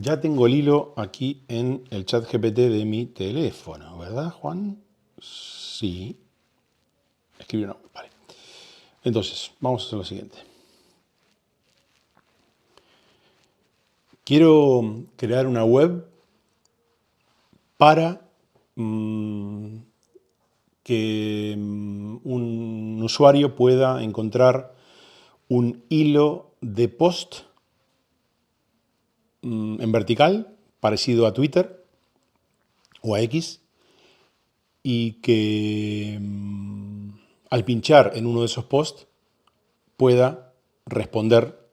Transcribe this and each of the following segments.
Ya tengo el hilo aquí en el chat GPT de mi teléfono, ¿verdad, Juan? Sí. Escribió no, vale. Entonces, vamos a hacer lo siguiente. Quiero crear una web para que un usuario pueda encontrar un hilo de post en vertical, parecido a Twitter o a X, y que al pinchar en uno de esos posts pueda responder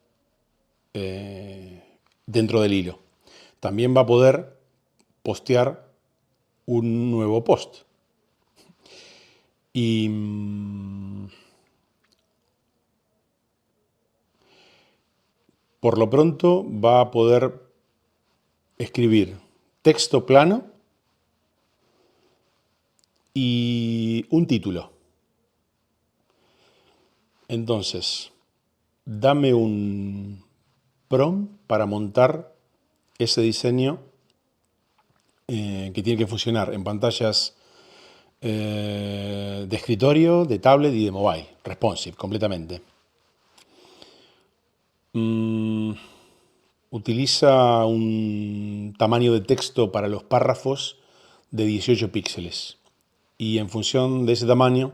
dentro del hilo. También va a poder postear un nuevo post. Y por lo pronto va a poder escribir texto plano y un título. Entonces, dame un prompt para montar ese diseño que tiene que funcionar en pantallas de escritorio, de tablet y de mobile, responsive completamente. Utiliza un tamaño de texto para los párrafos de 18 píxeles y en función de ese tamaño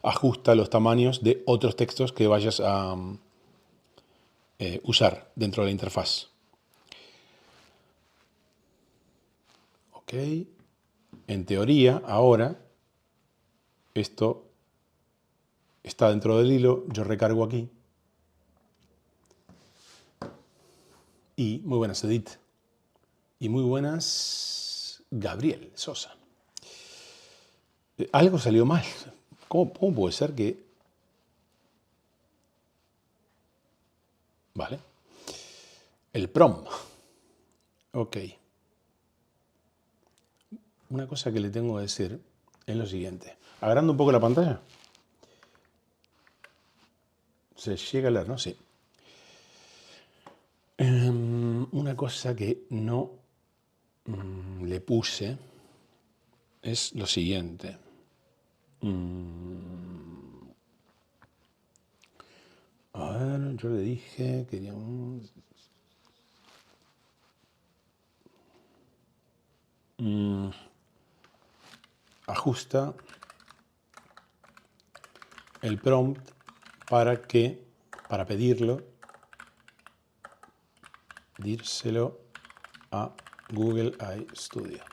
ajusta los tamaños de otros textos que vayas a usar dentro de la interfaz. Ok. En teoría, ahora, esto está dentro del hilo, yo recargo aquí. Y muy buenas, Edith. Y muy buenas, Gabriel Sosa. Algo salió mal. ¿Cómo puede ser que...? Vale. El prom. Ok. Una cosa que le tengo que decir es lo siguiente. Agrando un poco la pantalla. Se llega a leer, ¿no? Sí. Una cosa que no le puse es lo siguiente. A ver, yo le dije, quería un... ajusta el prompt para pedirlo, dírselo a Google AI Studio.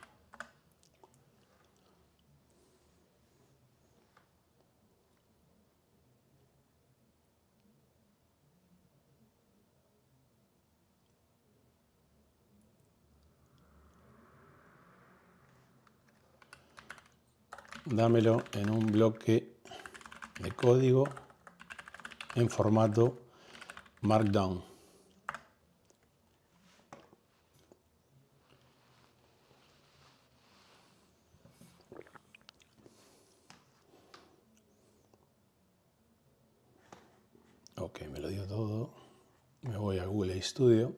Dámelo en un bloque de código en formato Markdown. Ok, me lo dio todo. Me voy a Google AI Studio.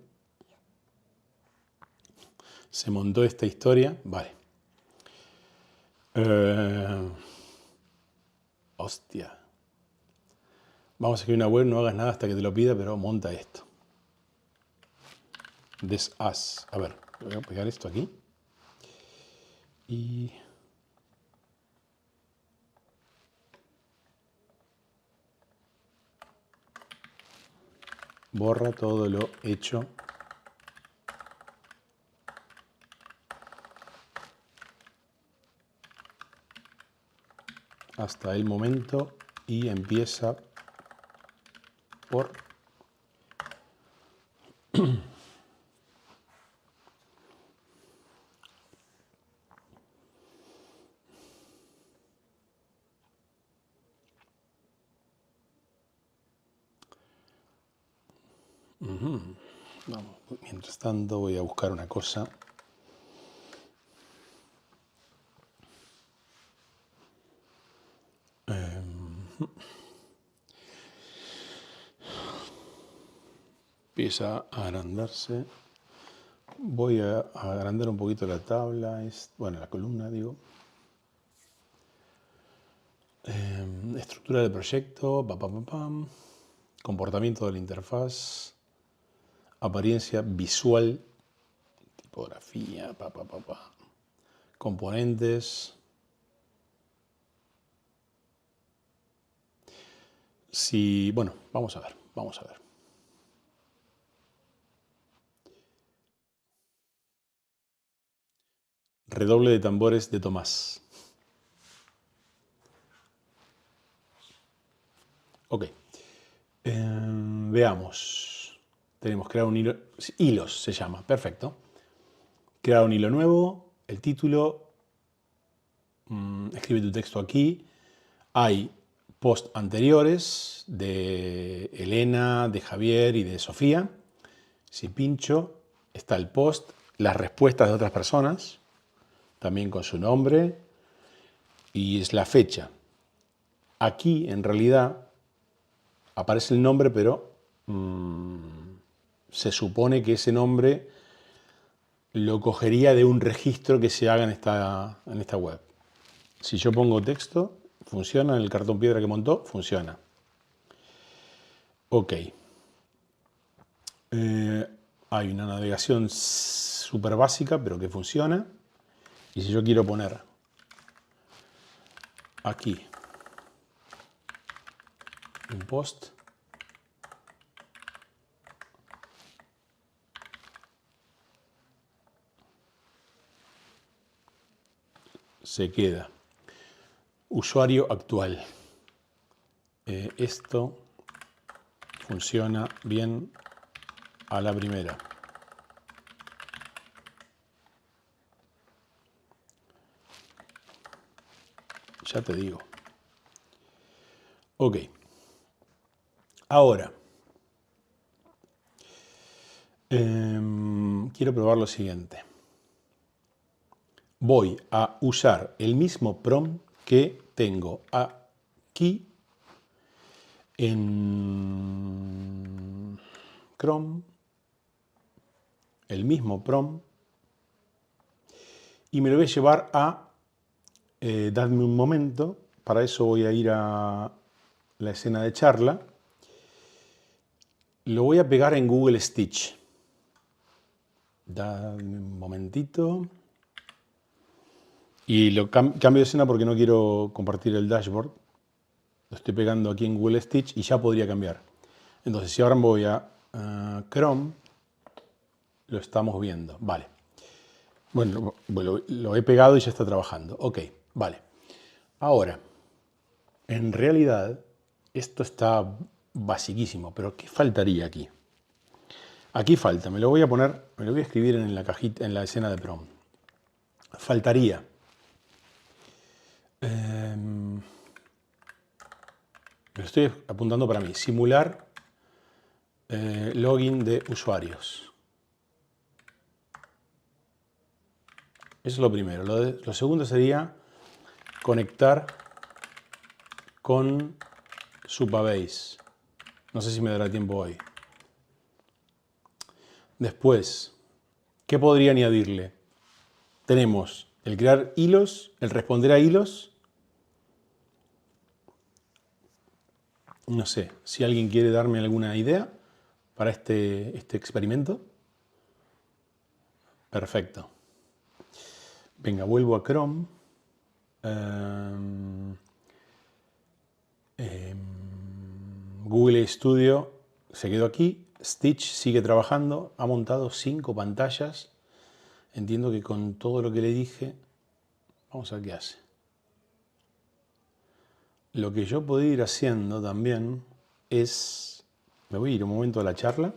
Se montó esta historia. Vale. Hostia. Vamos a escribir una web, no hagas nada hasta que te lo pida, pero monta esto. Deshaz. A ver, voy a pegar esto aquí. Y... borra todo lo hecho hasta el momento y empieza por vamos, mientras tanto voy a buscar una cosa. Empieza a agrandarse. Voy a agrandar un poquito la tabla, bueno, la columna, digo. Estructura del proyecto, pam. Comportamiento de la interfaz, apariencia visual, tipografía, componentes. Bueno, vamos a ver. Redoble de tambores de Tomás. Ok. Veamos. Tenemos crear un hilo. Hilos se llama. Perfecto. Crear un hilo nuevo. El título. Escribe tu texto aquí. Hay posts anteriores de Elena, de Javier y de Sofía. Si pincho, está el post, las respuestas de otras personas, también con su nombre, y es la fecha. Aquí, en realidad, aparece el nombre, pero se supone que ese nombre lo cogería de un registro que se haga en esta web. Si yo pongo texto, funciona, en el cartón piedra que montó, funciona. Ok. Hay una navegación súper básica, pero que funciona. Y si yo quiero poner aquí un post, se queda. Usuario actual. Esto funciona bien a la primera. Ya te digo. Ok. Ahora, quiero probar lo siguiente. Voy a usar el mismo prompt que tengo aquí en Chrome, el mismo prompt, y me lo voy a llevar a dadme un momento. Para eso voy a ir a la escena de charla. Lo voy a pegar en Google Stitch. Dadme un momentito. Y lo cambio de escena porque no quiero compartir el dashboard. Lo estoy pegando aquí en Google Stitch y ya podría cambiar. Entonces, si ahora me voy a Chrome, lo estamos viendo. Vale. Bueno, lo he pegado y ya está trabajando. Ok, vale. Ahora, en realidad, esto está basiquísimo, pero ¿qué faltaría aquí? Aquí falta, me lo voy a escribir en la cajita, en la escena de prompt. Faltaría. Me lo estoy apuntando para mí. Simular login de usuarios. Eso es lo primero. Lo segundo sería conectar con Supabase. No sé si me dará tiempo hoy. Después, ¿qué podría añadirle? Tenemos el crear hilos, el responder a hilos. No sé, si alguien quiere darme alguna idea para este experimento. Perfecto. Venga, vuelvo a Chrome. Google Studio se quedó aquí. Stitch sigue trabajando. Ha montado 5 pantallas. Entiendo que con todo lo que le dije, vamos a ver qué hace. Lo que yo puedo ir haciendo también es, me voy a ir un momento a la charla.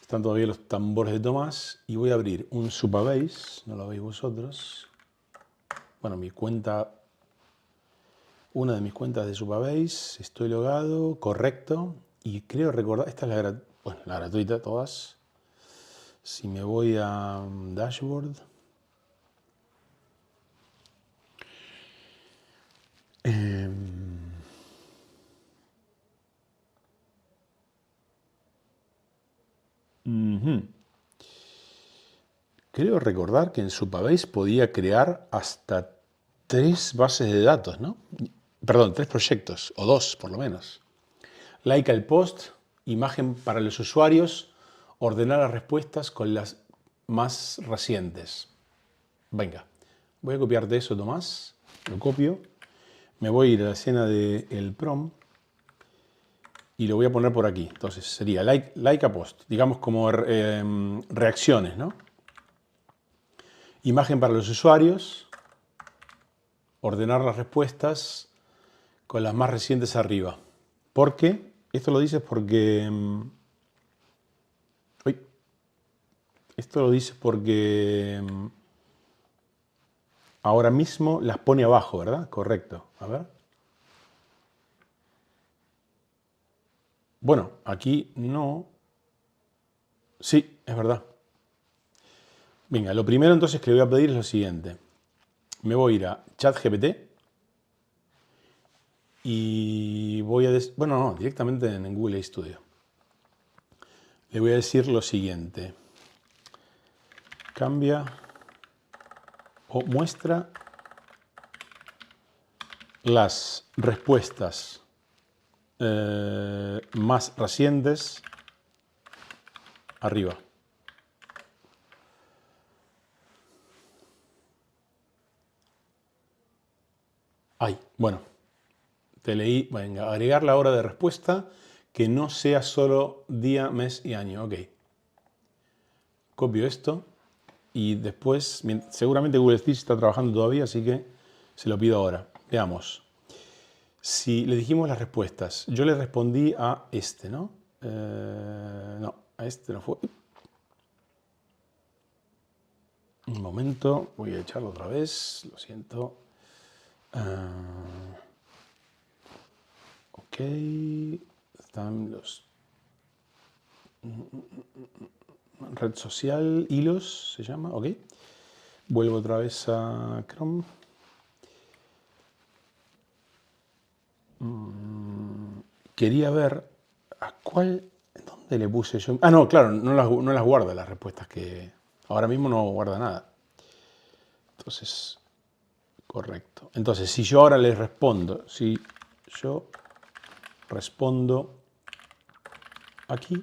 Están todavía los tambores de Tomás y voy a abrir un Supabase, no lo veis vosotros. Bueno, mi cuenta, una de mis cuentas de Supabase, estoy logado, correcto. Y creo recordar, esta es la gratuita, todas. Si me voy a Dashboard. creo recordar que en Supabase podía crear hasta 3 bases de datos, ¿no? Perdón, 3 proyectos, o 2 por lo menos. Like al post, imagen para los usuarios, ordenar las respuestas con las más recientes. Venga, voy a copiar de eso, Tomás. Lo copio. Me voy a ir a la escena del prom y lo voy a poner por aquí. Entonces sería like a post, digamos como reacciones, ¿no? Imagen para los usuarios, ordenar las respuestas con las más recientes arriba. ¿Por qué? Esto lo dices porque... esto lo dices porque ahora mismo las pone abajo, ¿verdad? Correcto. A ver. Bueno, aquí no. Sí, es verdad. Venga, lo primero entonces que le voy a pedir es lo siguiente. Me voy a ir a ChatGPT y voy a... Bueno, no, directamente en Google Studio. Le voy a decir lo siguiente. Cambia o muestra las respuestas más recientes arriba. Ay, bueno, te leí. Venga, agregar la hora de respuesta que no sea solo día, mes y año. Ok. Copio esto y después, seguramente Google Speech está trabajando todavía, así que se lo pido ahora. Veamos. Si le dijimos las respuestas, yo le respondí a este, ¿no? No, a este no fue. Un momento, voy a echarlo otra vez, lo siento. Ok, están los... Red social, hilos se llama, ok. Vuelvo otra vez a Chrome. Quería ver a cuál... ¿Dónde le puse yo? Ah, no, claro, no las guarda las respuestas que... Ahora mismo no guarda nada. Entonces, correcto. Entonces, si yo ahora les respondo, si yo respondo aquí,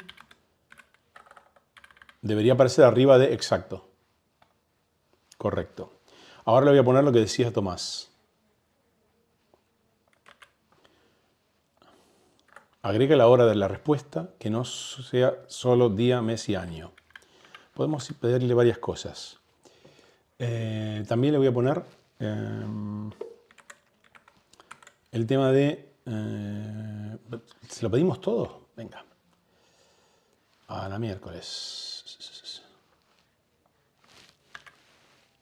debería aparecer arriba de exacto. Correcto. Ahora le voy a poner lo que decía Tomás. Agrega la hora de la respuesta que no sea solo día, mes y año. Podemos pedirle varias cosas. También le voy a poner el tema de... ¿se lo pedimos todo? Venga. A la miércoles.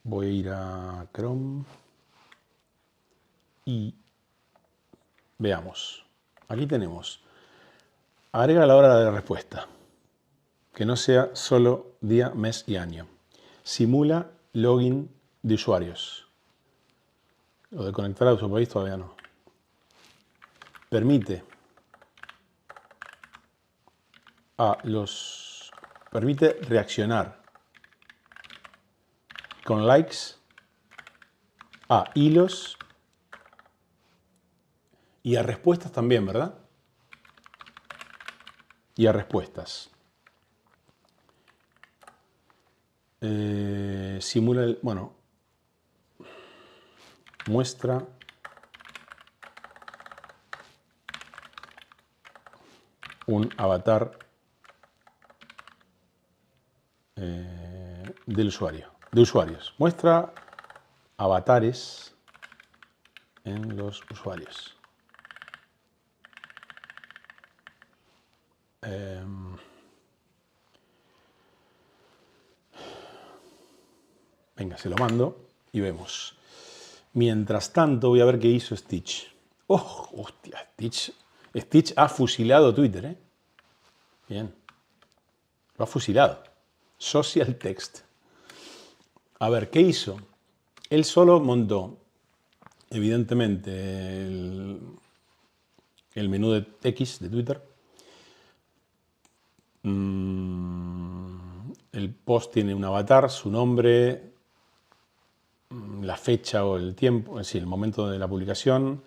Voy a ir a Chrome y veamos. Aquí tenemos. Agrega la hora de la respuesta. Que no sea solo día, mes y año. Simula login de usuarios. Lo de conectar a Usupaís todavía no. Permite reaccionar con likes a hilos y a respuestas también, ¿verdad? Y a respuestas. Simula muestra un avatar del usuario, de usuarios. Muestra avatares en los usuarios. Venga, se lo mando y vemos. Mientras tanto, voy a ver qué hizo Stitch. ¡Oh! ¡Hostia! Stitch ha fusilado Twitter, ¿eh? Bien. Lo ha fusilado. Social text. A ver, ¿qué hizo? Él solo montó, evidentemente, el menú de X de Twitter. el post tiene un avatar, su nombre, la fecha o el tiempo, es decir, el momento de la publicación.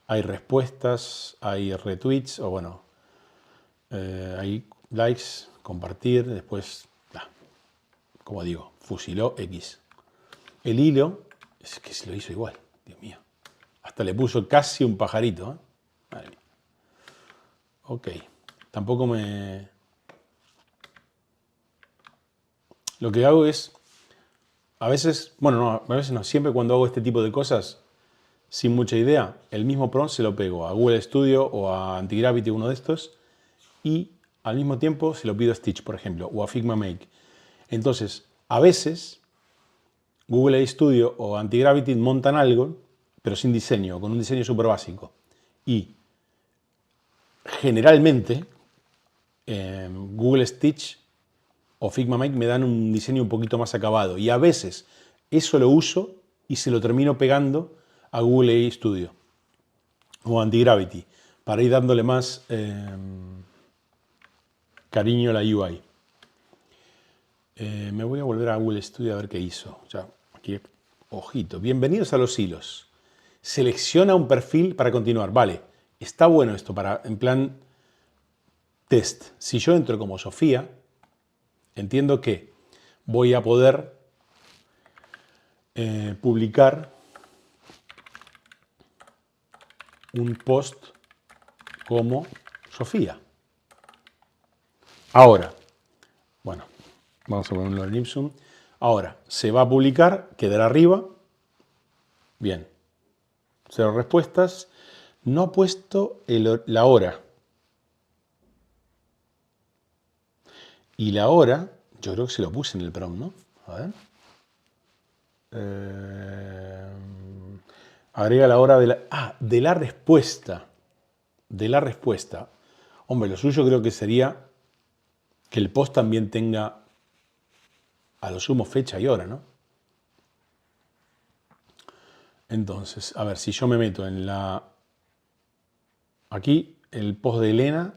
Hay respuestas, hay retweets, o bueno, hay likes, compartir, después, como digo, fusiló X. El hilo, es que se lo hizo igual, Dios mío. Hasta le puso casi un pajarito, ¿eh? Madre mía. Ok, tampoco me... Lo que hago es, a veces, bueno, no, a veces no, siempre cuando hago este tipo de cosas, sin mucha idea, el mismo prompt se lo pego a Google Studio o a Antigravity, uno de estos, y al mismo tiempo se lo pido a Stitch, por ejemplo, o a Figma Make. Entonces, a veces, Google Studio o Antigravity montan algo, pero sin diseño, con un diseño súper básico. Y generalmente, Google Stitch o Figma Make me dan un diseño un poquito más acabado. Y a veces eso lo uso y se lo termino pegando a Google Studio o Antigravity para ir dándole más cariño a la UI. Me voy a volver a Google Studio a ver qué hizo. O sea, aquí, ojito. Bienvenidos a los hilos. Selecciona un perfil para continuar. Vale, está bueno esto para, en plan test. Si yo entro como Sofía, entiendo que voy a poder publicar un post como Sofía. Ahora, bueno, vamos a ponerlo en Ipsum. Ahora, se va a publicar, quedará arriba. Bien. 0 respuestas. No ha puesto la hora. Y la hora, yo creo que se lo puse en el prompt, ¿no? A ver. Agrega la hora de la respuesta. De la respuesta. Hombre, lo suyo creo que sería que el post también tenga a lo sumo fecha y hora, ¿no? Entonces, a ver, si yo me meto en la... Aquí, el post de Elena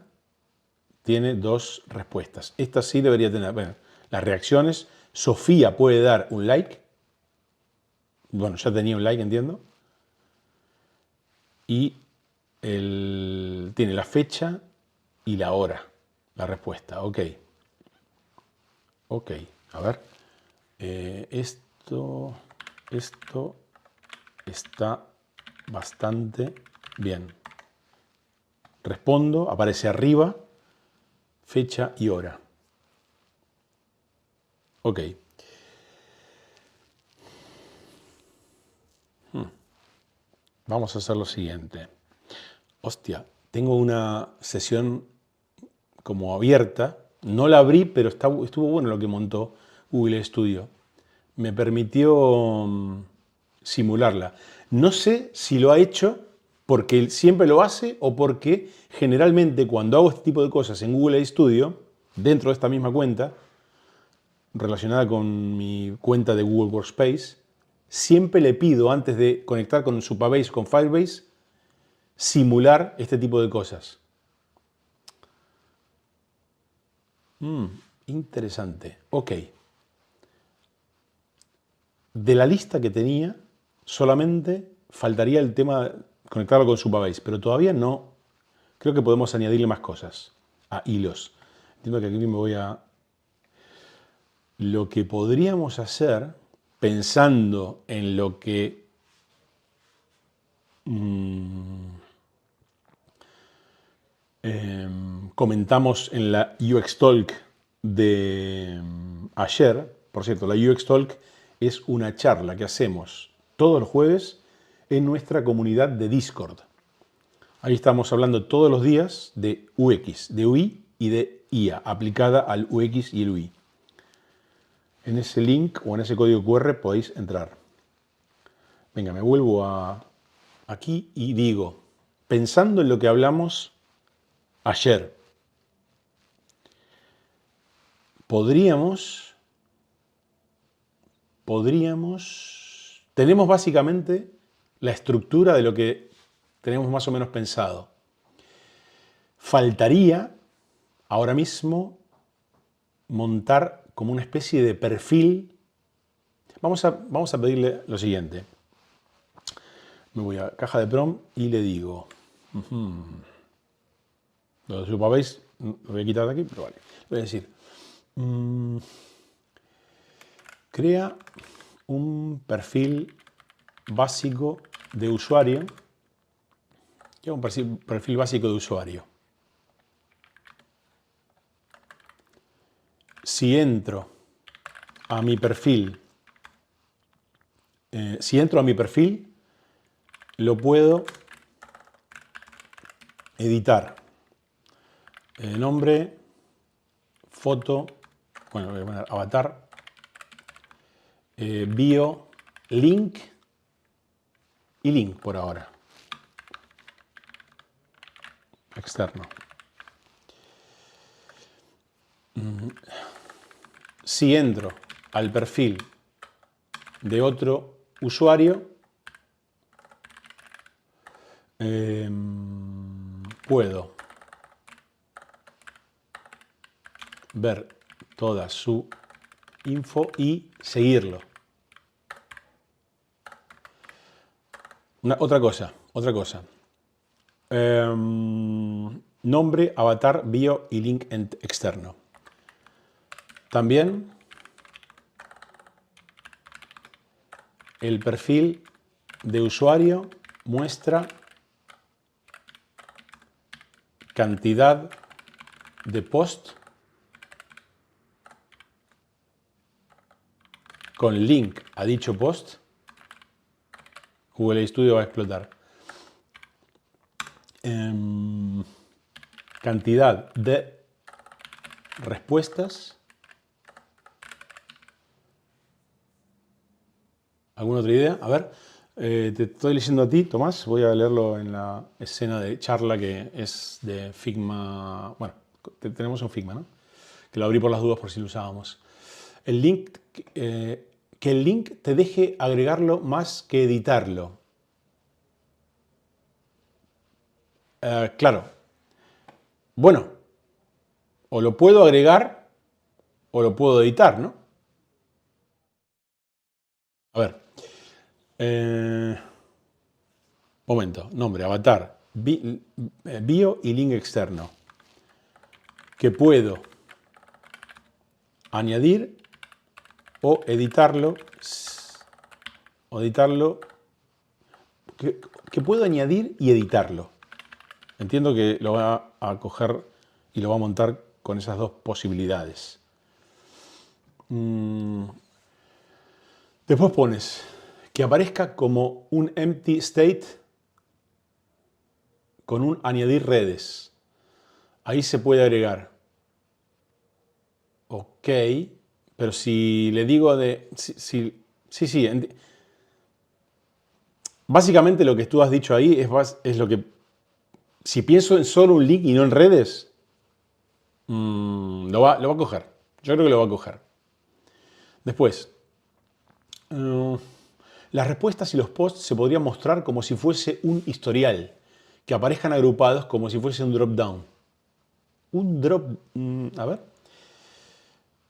tiene 2 respuestas. Esta sí debería tener, bueno, las reacciones. Sofía puede dar un like. Bueno, ya tenía un like, entiendo. Y tiene la fecha y la hora, la respuesta. Ok. Ok, a ver. Esto está bastante bien. Respondo, aparece arriba, fecha y hora. Ok. Vamos a hacer lo siguiente. Hostia, tengo una sesión como abierta. No la abrí, pero estuvo bueno lo que montó Google Studio. Me permitió simularla. No sé si lo ha hecho porque él siempre lo hace o porque generalmente cuando hago este tipo de cosas en Google Studio, dentro de esta misma cuenta, relacionada con mi cuenta de Google Workspace, siempre le pido antes de conectar con Supabase, con Firebase, simular este tipo de cosas. Interesante. Ok. De la lista que tenía, solamente faltaría el tema de conectarlo con Supabase, pero todavía no. Creo que podemos añadirle más cosas a hilos. Entiendo que aquí me voy a... Lo que podríamos hacer, pensando en lo que comentamos en la UX Talk de ayer. Por cierto, la UX Talk es una charla que hacemos todos los jueves en nuestra comunidad de Discord. Ahí estamos hablando todos los días de UX, de UI y de IA, aplicada al UX y el UI. En ese link o en ese código QR podéis entrar. Venga, me vuelvo aquí y digo, pensando en lo que hablamos ayer, tenemos básicamente la estructura de lo que tenemos más o menos pensado. Faltaría ahora mismo montar como una especie de perfil. Vamos a pedirle lo siguiente. Me voy a caja de prompt y le digo, lo supabéis, lo voy a quitar de aquí, pero vale. Le voy a decir, crea un perfil básico de usuario. Crea un perfil básico de usuario. Si entro a mi perfil, lo puedo editar. Nombre, foto, bueno, voy a poner avatar, bio, link y link por ahora. Externo. Si entro al perfil de otro usuario, puedo ver toda su info y seguirlo. Otra cosa. Nombre, avatar, bio y link externo. También el perfil de usuario muestra cantidad de post con link a dicho post. Google Studio va a explotar. Cantidad de respuestas. ¿Alguna otra idea? A ver, te estoy leyendo a ti, Tomás. Voy a leerlo en la escena de charla que es de Figma. Bueno, tenemos un Figma, ¿no? Que lo abrí por las dudas por si lo usábamos. El link, que el link te deje agregarlo más que editarlo. Claro. Bueno, o lo puedo agregar o lo puedo editar, ¿no? A ver. Momento. Nombre, avatar, bio y link externo. Que puedo añadir o editarlo. Que puedo añadir y editarlo. Entiendo que lo va a coger y lo va a montar con esas dos posibilidades. Después pones que aparezca como un empty state con un añadir redes. Ahí se puede agregar. Ok, pero si le digo de... Sí. Básicamente lo que tú has dicho ahí es lo que... Si pienso en solo un link y no en redes, lo va a coger. Yo creo que lo va a coger. Después, las respuestas y los posts se podrían mostrar como si fuese un historial, que aparezcan agrupados como si fuese un drop-down.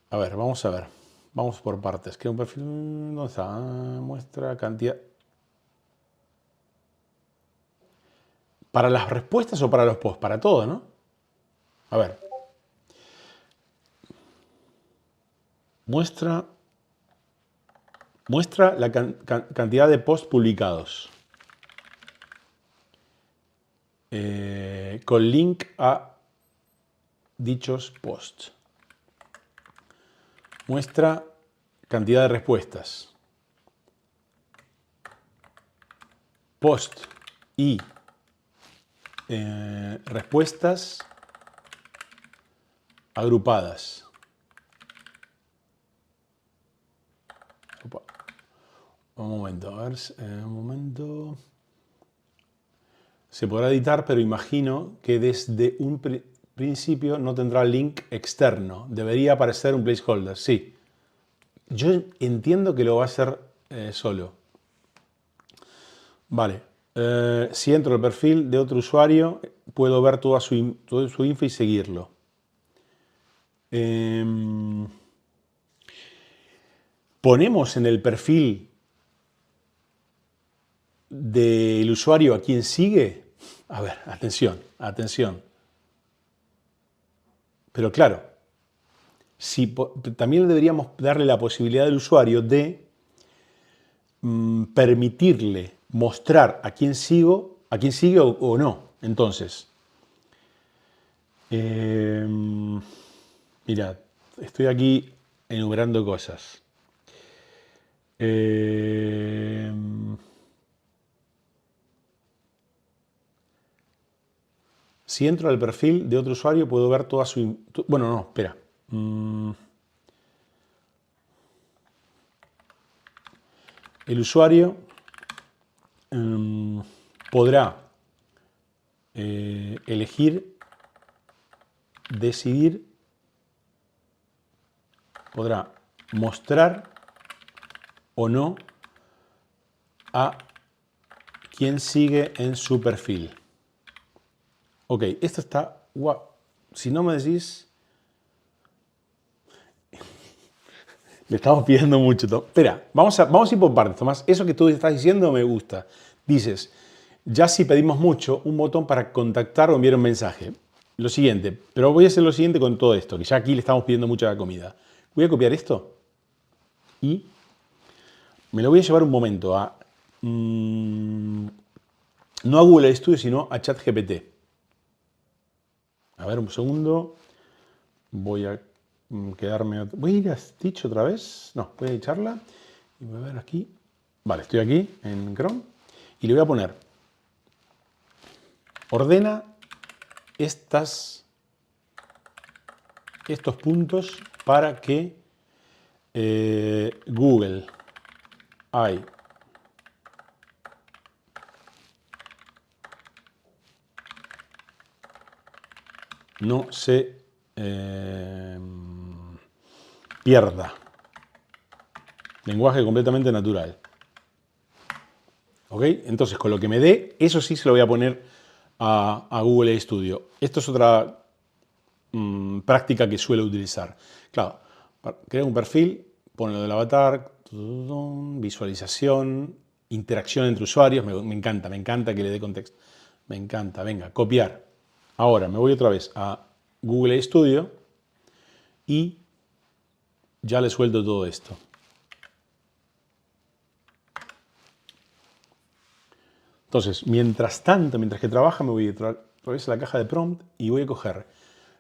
A ver, vamos a ver. Vamos por partes. Crea un perfil. ¿Dónde está? Muestra cantidad. ¿Para las respuestas o para los posts? Para todo, ¿no? A ver. Muestra la cantidad de posts publicados. Con link a dichos posts. Muestra cantidad de respuestas. Post y respuestas agrupadas. Un momento, a ver, un momento. Se podrá editar, pero imagino que desde un principio no tendrá link externo. Debería aparecer un placeholder, sí. Yo entiendo que lo va a hacer solo. Vale. Si entro al perfil de otro usuario, puedo ver toda su info y seguirlo. ponemos en el perfil del usuario a quien sigue. A ver, atención, atención. Pero claro, también deberíamos darle la posibilidad al usuario de permitirle mostrar a quién sigue o no. Entonces, mirad, estoy aquí enumerando cosas. Si entro al perfil de otro usuario, puedo ver toda su... Bueno, no, espera. El usuario podrá elegir, decidir, podrá mostrar o no a quien sigue en su perfil. Ok, esto está... Wow. Si no me decís... Le estamos pidiendo mucho. Espera, vamos a ir por partes, Tomás. Eso que tú estás diciendo me gusta. Dices, ya si pedimos mucho, un botón para contactar o enviar un mensaje. Lo siguiente, pero voy a hacer lo siguiente con todo esto, que ya aquí le estamos pidiendo mucha comida. Voy a copiar esto y me lo voy a llevar un momento a... no a Google Studio, sino a ChatGPT. A ver, un segundo. Voy a quedarme... ¿Voy a ir a Stitch otra vez? No, voy a echarla. Y voy a ver aquí. Vale, estoy aquí en Chrome. Y le voy a poner... Ordena estos puntos para que Google hay no se pierda. Lenguaje completamente natural. ¿Ok? Entonces, con lo que me dé, eso sí se lo voy a poner a Google Studio. Esto es otra práctica que suelo utilizar. Claro, crear un perfil, poner lo del avatar, visualización, interacción entre usuarios. Me encanta que le dé contexto. Me encanta. Venga, copiar. Ahora me voy otra vez a Google Studio y ya le suelto todo esto. Entonces, mientras tanto, mientras que trabaja, me voy a través de la caja de prompt y voy a coger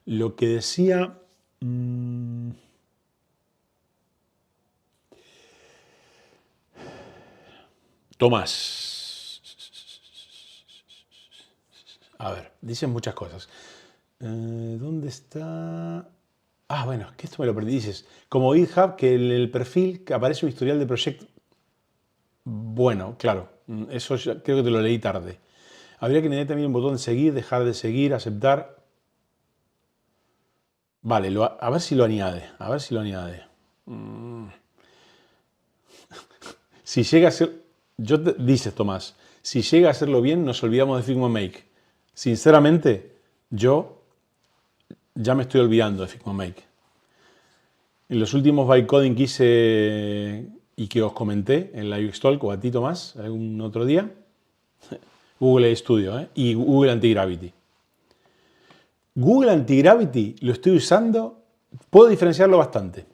lo que decía... Tomás. A ver, dicen muchas cosas. ¿Dónde está...? Ah, bueno, es que esto me lo perdí. Dices, como GitHub, que en el perfil que aparece un historial de proyecto. Bueno, claro, eso creo que te lo leí tarde. Habría que añadir también un botón seguir, dejar de seguir, aceptar. Vale, a ver si lo añade. A ver si lo añade. Si llega a ser... Dices, Tomás, si llega a hacerlo bien, nos olvidamos de Figma Make. Sinceramente, yo ya me estoy olvidando de Figma Make. En los últimos bytecoding que hice y que os comenté en la UX Talk, o a ti, Tomás, algún otro día, Google Studio y Google Anti-Gravity. Google Anti-Gravity lo estoy usando, puedo diferenciarlo bastante.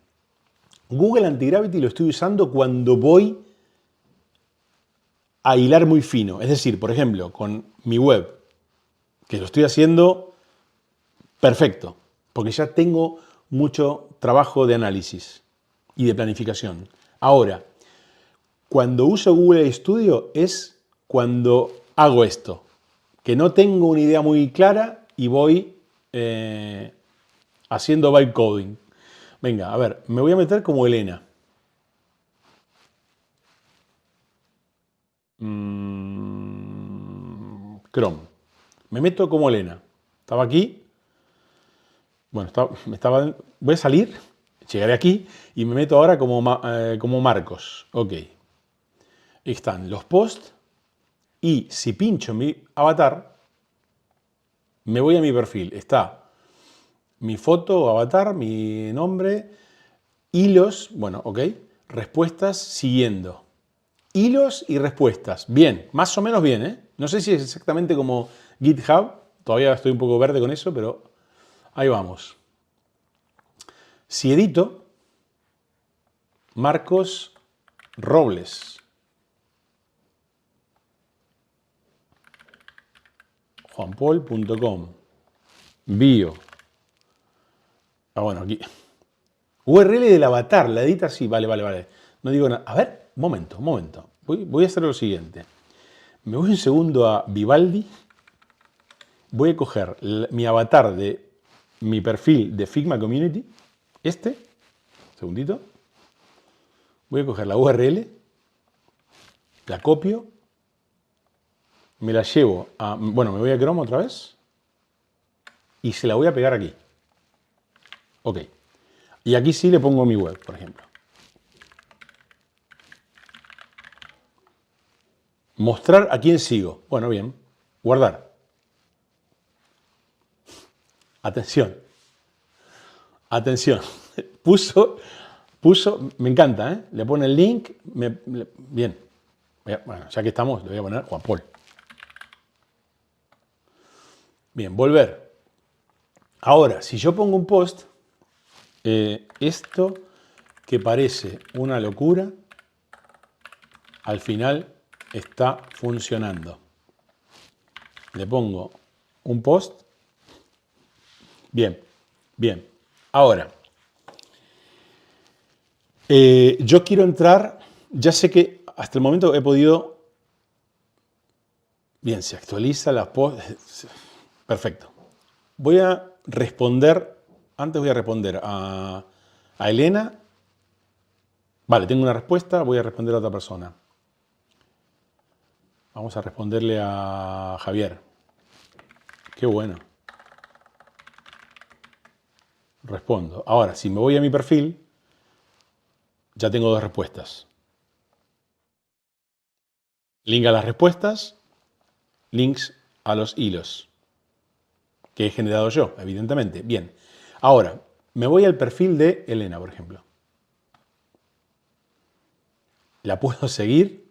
Google Anti-Gravity lo estoy usando cuando voy a hilar muy fino. Es decir, por ejemplo, con mi web, que lo estoy haciendo perfecto, porque ya tengo mucho trabajo de análisis y de planificación. Ahora, cuando uso Google Studio es cuando hago esto, que no tengo una idea muy clara y voy haciendo bytecoding. Venga, a ver, me voy a meter como Elena. Chrome. Me meto como Elena. Estaba aquí. Bueno, voy a salir, llegaré aquí y me meto ahora como Marcos. Ok. Ahí están los posts y si pincho mi avatar, me voy a mi perfil. Está mi foto, avatar, mi nombre, hilos, bueno, ok. respuestas siguiendo. Hilos y respuestas. Bien, más o menos bien, ¿eh? No sé si es exactamente como GitHub. Todavía estoy un poco verde con eso, pero ahí vamos. Si edito, Marcos Robles. juanpol.com. Bio. Ah, bueno, aquí. URL del avatar, la edita, sí, vale. No digo nada. A ver, momento. Voy a hacer lo siguiente. Me voy un segundo a Vivaldi. Voy a coger mi avatar de mi perfil de Figma Community. Segundito. Voy a coger la URL. La copio. Me la llevo a... Bueno, me voy a Chrome otra vez. Y se la voy a pegar aquí. Ok. Y aquí sí le pongo mi web, por ejemplo. Mostrar a quién sigo. Bueno, bien. Guardar. Atención. Puso, me encanta, ¿eh? Le pone el link. Bien. Bueno, ya que estamos, le voy a poner Juan Pol. Bien, volver. Ahora, si yo pongo un post, esto que parece una locura, al final está funcionando. Le pongo un post. Bien. Ahora, yo quiero entrar, ya sé que hasta el momento he podido... Bien, se actualiza la post. Perfecto. Voy a responder, antes voy a responder a Elena. Vale, tengo una respuesta, voy a responder a otra persona. Vamos a responderle a Javier. Qué bueno. Respondo. Ahora, si me voy a mi perfil, ya tengo dos respuestas. Link a las respuestas, links a los hilos, que he generado yo, evidentemente. Bien. Ahora, me voy al perfil de Elena, por ejemplo. La puedo seguir.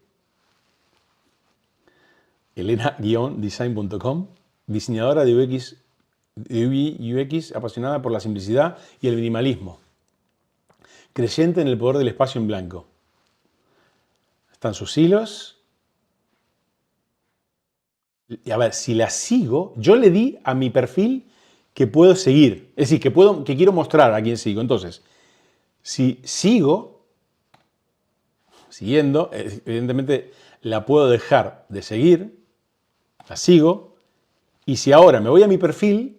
Elena-design.com, diseñadora de UX, UX apasionada por la simplicidad y el minimalismo. Creyente en el poder del espacio en blanco. Están sus hilos. Y a ver, si la sigo, yo le di a mi perfil que puedo seguir. Es decir, que quiero mostrar a quién sigo. Entonces, si sigo, siguiendo, evidentemente la puedo dejar de seguir, la sigo, y si ahora me voy a mi perfil,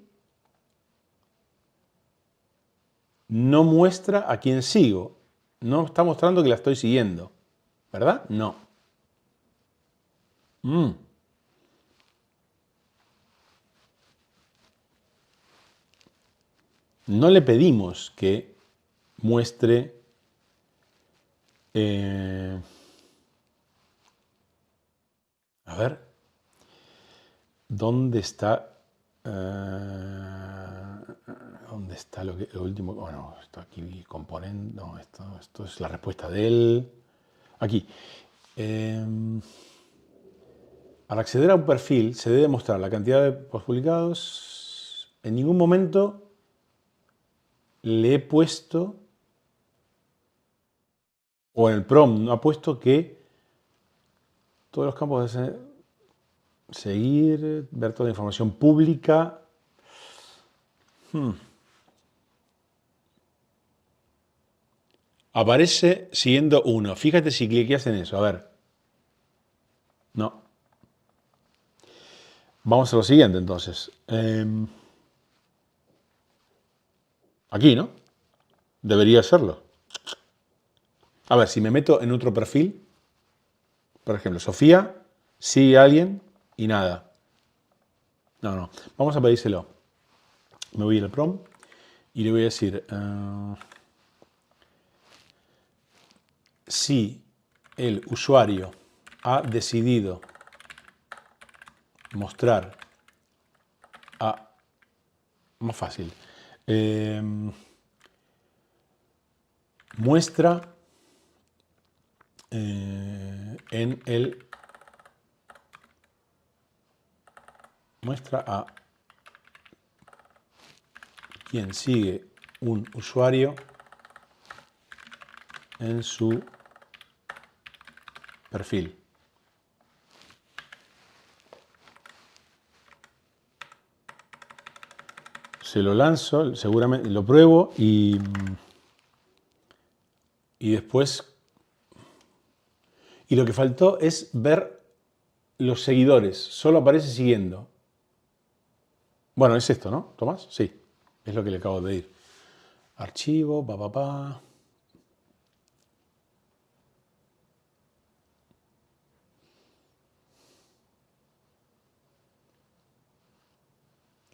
no muestra a quién sigo. No está mostrando que la estoy siguiendo. ¿Verdad? No. No le pedimos que muestre a ver, ¿dónde está? ¿Dónde está lo último? Bueno, esto aquí, componente. No, esto es la respuesta de él. Aquí. Al acceder a un perfil se debe mostrar la cantidad de posts publicados. En ningún momento le he puesto, o en el prompt no ha puesto que todos los campos de seguir, ver toda la información pública. Aparece siguiendo uno. Fíjate si cliqueas en eso. A ver. No. Vamos a lo siguiente entonces. Aquí, ¿no? Debería serlo. A ver, si me meto en otro perfil, por ejemplo, Sofía, sigue a alguien y nada. No. Vamos a pedírselo. Me voy al prompt y le voy a decir si el usuario ha decidido mostrar a... Más fácil. Muestra en el muestra a quien sigue un usuario en su perfil. Se lo lanzo, seguramente lo pruebo y después... Y lo que faltó es ver los seguidores. Solo aparece siguiendo. Bueno, es esto, ¿no, Tomás? Sí, es lo que le acabo de ir. Archivo,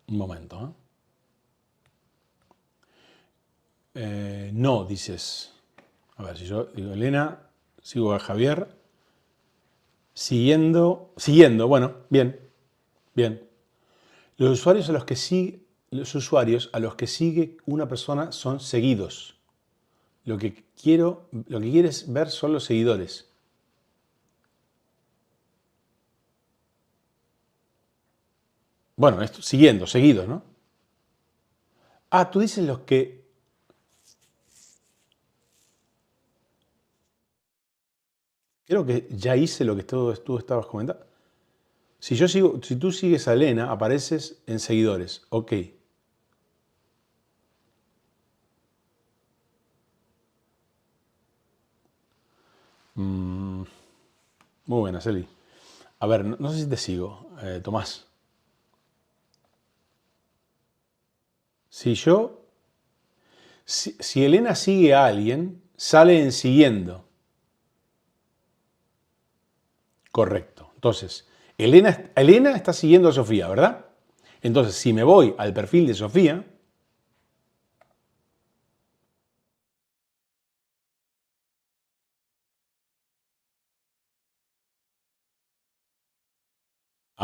Un momento, no, dices. A ver, si yo digo Elena, sigo a Javier. Siguiendo, bueno, bien, bien. Los usuarios a los que sigue una persona son seguidos. Lo que quieres ver son los seguidores. Bueno, esto, seguidos, ¿no? Ah, tú dices los que... Creo que ya hice lo que tú estabas comentando. Si tú sigues a Elena, apareces en seguidores. Ok. Muy buena, Celi. A ver, no sé si te sigo, Tomás. Si yo, si Elena sigue a alguien, sale en siguiendo. Correcto. Entonces, Elena está siguiendo a Sofía, ¿verdad? Entonces, si me voy al perfil de Sofía,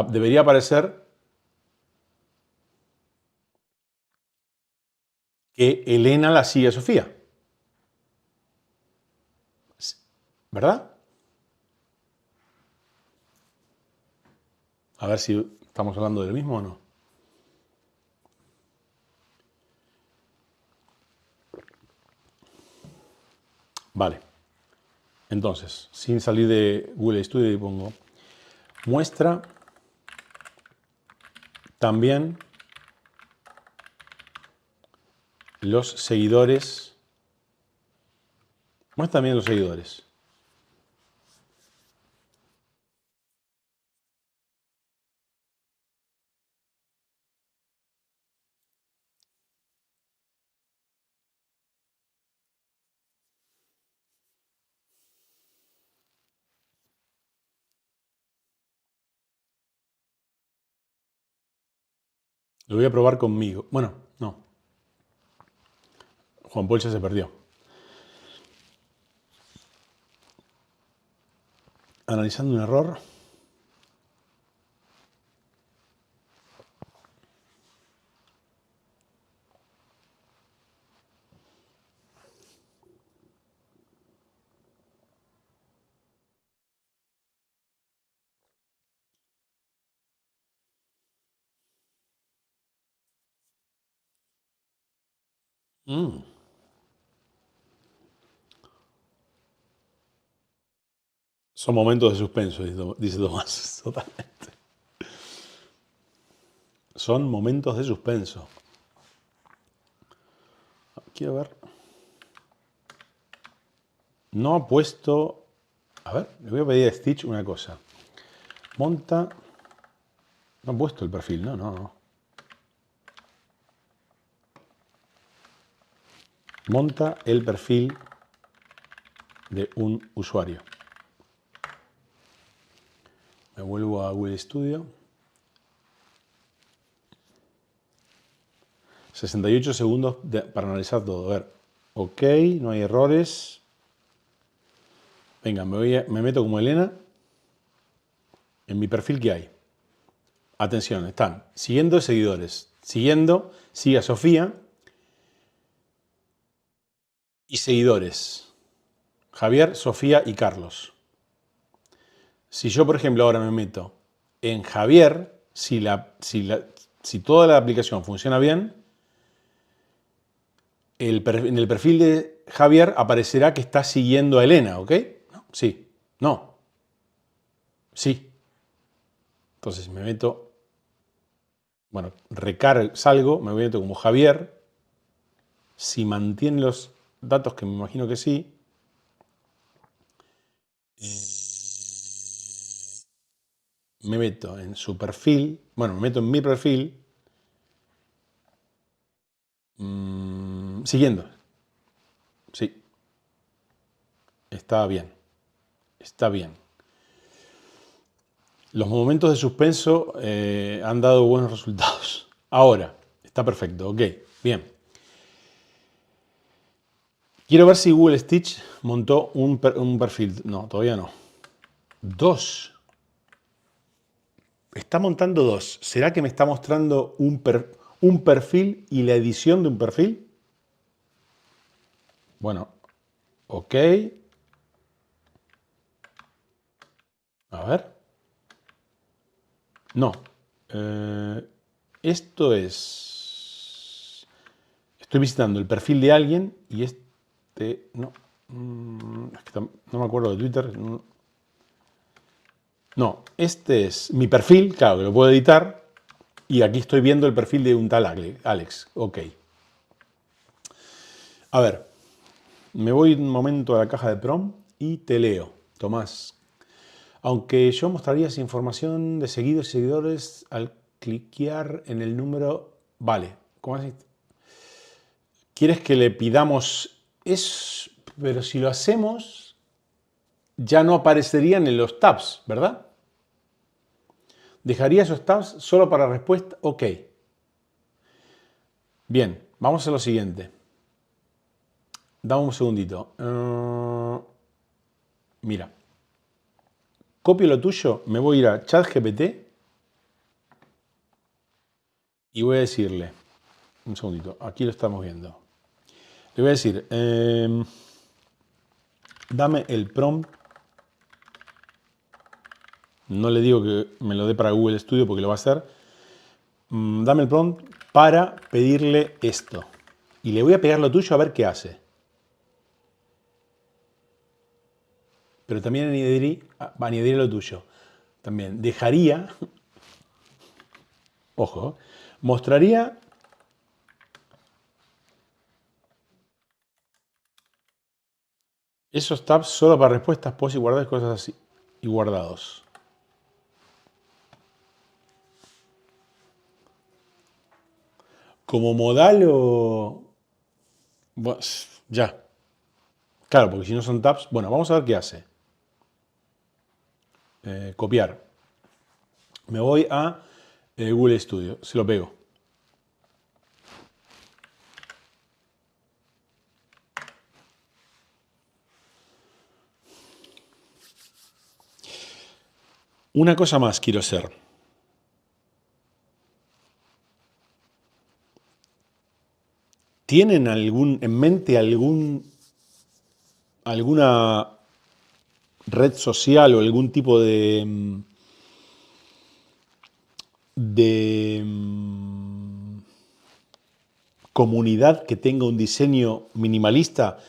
debería aparecer que Elena la sigue a Sofía. ¿Verdad? A ver si estamos hablando del mismo o no. Vale. Entonces, sin salir de Google Studio, pongo muestra también los seguidores. Muestra también los seguidores. Lo voy a probar conmigo. Bueno, no. Juan Paul ya se perdió. Analizando un error. Son momentos de suspenso, dice Tomás. Totalmente. Son momentos de suspenso. Quiero ver. No ha puesto... A ver, le voy a pedir a Stitch una cosa. Monta... No ha puesto el perfil, no. Monta el perfil de un usuario. Me vuelvo a Google Studio. 68 segundos para analizar todo. A ver, ok, no hay errores. Venga, me meto como Elena. En mi perfil, ¿qué hay? Atención, están siguiendo seguidores. Sigue a Sofía. Y seguidores. Javier, Sofía y Carlos. Si yo, por ejemplo, ahora me meto en Javier, si toda la aplicación funciona bien, en el perfil de Javier aparecerá que está siguiendo a Elena, ¿ok? ¿No? Sí. No. Sí. Entonces me meto, bueno, salgo, me meto como Javier. Si mantiene los datos, que me imagino que sí, me meto en su perfil, bueno, me meto en mi perfil, siguiendo. Sí, está bien, está bien. Los momentos de suspenso han dado buenos resultados. Ahora, está perfecto, ok, bien. Quiero ver si Google Stitch montó un perfil. No, todavía no. 2. Está montando 2. ¿Será que me está mostrando un perfil y la edición de un perfil? Bueno, ok. A ver. No. Esto es... Estoy visitando el perfil de alguien y no. Es que no me acuerdo de Twitter. No, este es mi perfil, claro, que lo puedo editar. Y aquí estoy viendo el perfil de un tal Alex. Ok. A ver, me voy un momento a la caja de prompt y te leo. Tomás, aunque yo mostraría esa información de seguidos y seguidores al cliquear en el número... Vale, ¿cómo es? ¿Quieres que le pidamos eso? Pero si lo hacemos, ya no aparecerían en los tabs, ¿verdad? ¿Dejaría esos tabs solo para respuesta? Ok. Bien, vamos a lo siguiente. Dame un segundito. Mira. Copio lo tuyo, me voy a ir a ChatGPT y voy a decirle, un segundito, aquí lo estamos viendo. Le voy a decir, dame el prompt. No le digo que me lo dé para Google Studio porque lo va a hacer. Dame el prompt para pedirle esto. Y le voy a pegar lo tuyo a ver qué hace. Pero también añadiría lo tuyo. También dejaría, ojo, mostraría esos tabs solo para respuestas, post y guardados, cosas así. Y guardados. Como modal o... ya. Claro, porque si no son tabs... Bueno, vamos a ver qué hace. Copiar. Me voy a Google Studio. Se lo pego. Una cosa más quiero hacer. ¿Tienen en mente alguna red social o algún tipo de comunidad que tenga un diseño minimalista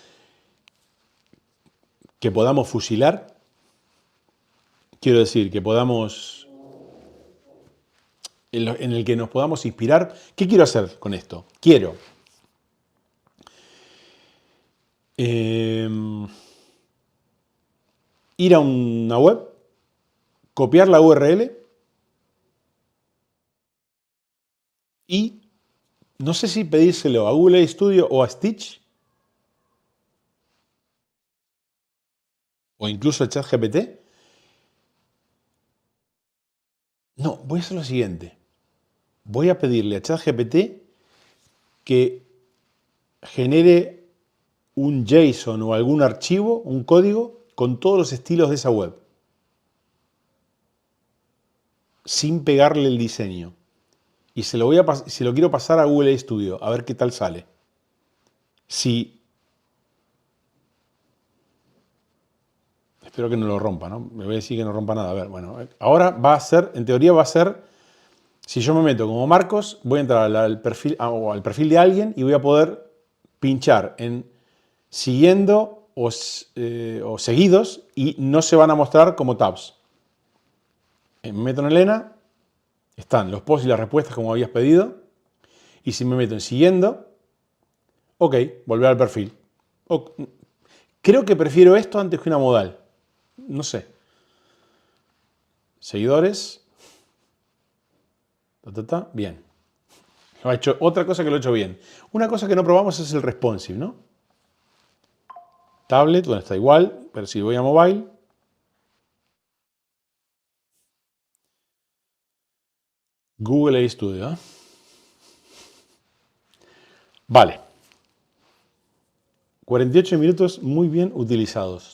que podamos fusilar? Quiero decir, que podamos, en el que nos podamos inspirar. ¿Qué quiero hacer con esto? Quiero ir a una web, copiar la URL y no sé si pedírselo a Google Studio o a Stitch o incluso a ChatGPT. No, voy a hacer lo siguiente. Voy a pedirle a ChatGPT que genere un JSON o algún archivo, un código, con todos los estilos de esa web, sin pegarle el diseño. Y se lo quiero pasar a Google Studio, a ver qué tal sale. Si espero que no lo rompa, ¿no? Me voy a decir que no rompa nada. A ver, bueno, ahora va a ser, en teoría va a ser, si yo me meto como Marcos, voy a entrar al perfil, o al perfil de alguien y voy a poder pinchar en siguiendo o seguidos y no se van a mostrar como tabs. Me meto en Elena, están los posts y las respuestas como habías pedido. Y si me meto en siguiendo, ok, volver al perfil. Creo que prefiero esto antes que una modal. No sé. Seguidores. Bien. Lo ha hecho, otra cosa que lo he hecho bien. Una cosa que no probamos es el responsive, ¿no? Tablet, bueno, está igual, pero si voy a mobile. Google AI Studio, ¿eh? Vale. 48 minutos muy bien utilizados.